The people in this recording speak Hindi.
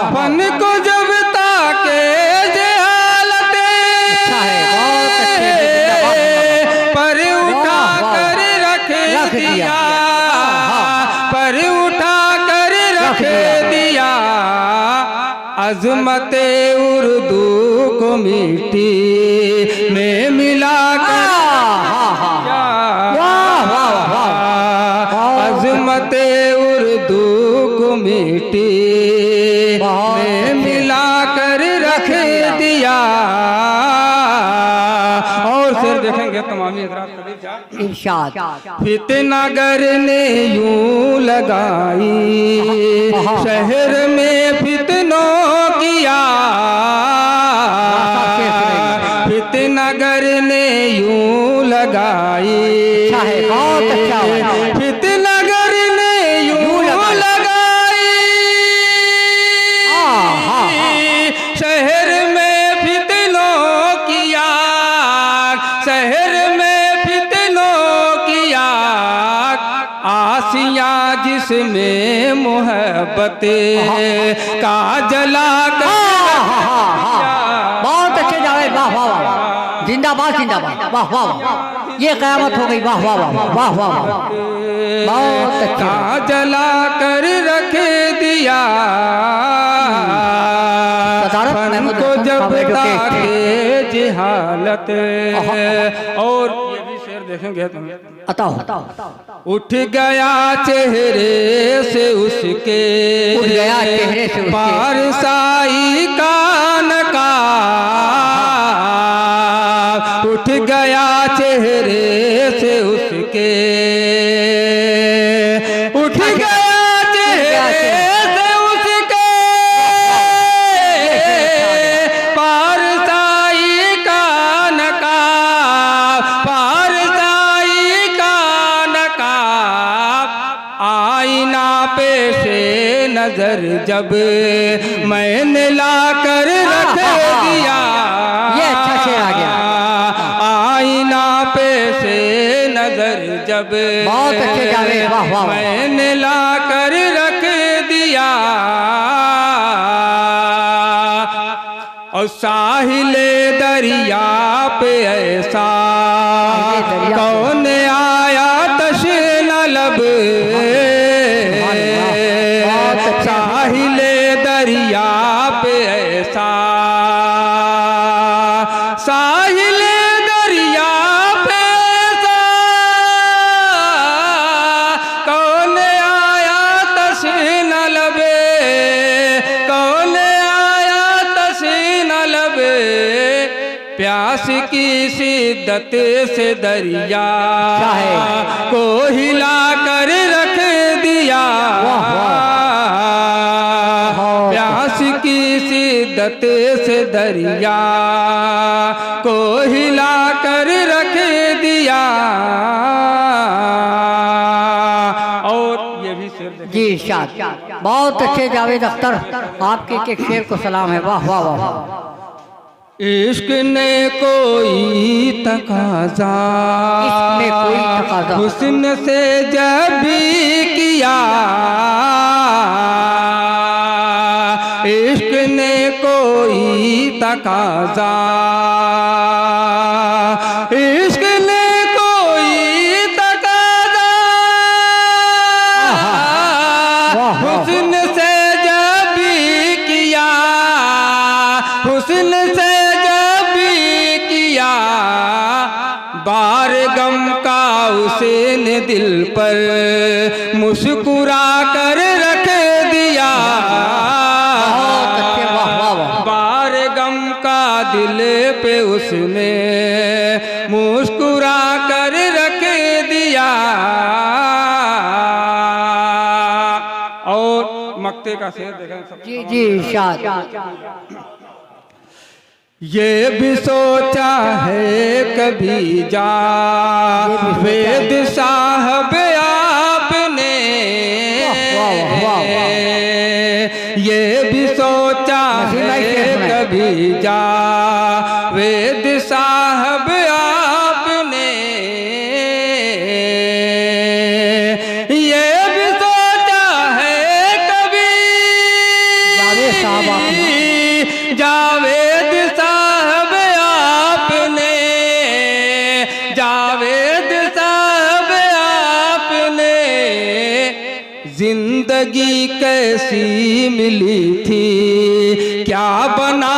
अपन को जब ताके जे हालत पर उठा कर रख दिया, पर उठा कर रख दिया, अजमते उर्दू को मिट्टी में मिला कर, अजमते उर्दू को मिट्टी में मिला कर रख दिया। और फिर देखेंगे तमामी इरशाद। फितनागर ने यूं लगाई शहर में फितनों किया, फितनागर ने यूं लगाई, फितनागर ने यूं लगाई शहर में फितनों किया, शहर में फितनों किया, आसिया जिसमें मोहब्बत का जला कर। बहुत अच्छे जावेद, वाह वाह वाह, जिंदाबाद जिंदाबाद, वाह वाह वाह, ये क़यामत हो गई, वाह वाह वाह वाह वाह वाह, बहुत अच्छा। जला कर रख दिया फन को जब ताके जिहालत। और ये भी शेर देखेंगे बताओ। उठ गया चेहरे से उसके, उठ गया चेहरे से उसके, पारसाई का नकाब, उठ गया चेहरे से उसके, उठ गया चेहरे से उसके, पारसाई का नकाब, पारसाई का नकाब, आईना पेशे नजर जब मैंने ला कर रख दिया। ये अच्छा शेर आ गया। आईना पेशे नजर जब बहुत अच्छे जावेद, वाह वाह, मैंने ला कर रख दिया। और साहिले दरिया पे ऐसा कौन आया तशना लब, साहिले दरिया पे ऐसा, साहिले दरिया पे ऐसा कौन आया तशना लबे, कौन आया तशना लबे, प्यास की शिद्दत से दरिया को हिला कर रख दिया, प्यास की शिद्दत से दरिया को हिला कर रख दिया। और ये भी शेर जी इरशाद। बहुत अच्छे जावेद अख्तर, आपके एक शेर को सलाम है, वाह वाह वाह। इश्क ने कोई तकाजा, इसमें कोई तकाजा, हुस्न से जब भी किया, इश्क ने कोई तकाजा, इश्क ने कोई तकाजा, हुस्न से जब भी किया, हुस्न से जब भी किया, बार गम का उसने दिल पर मुस्कुरा कर रख दिया, बार गम का दिल पे उसने मुस्कुरा कर रख दिया। और मक्ते का शेर देखें। जी जी इरशाद। ये भी सोचा है कभी जावेद साहब आपने, ये भी सोचा है कभी जावेद साहब आपने, ये भी सोचा है कभी जावेद साहब आपने, जावेद साहब आपने जिंदगी कैसी मिली थी, क्या बना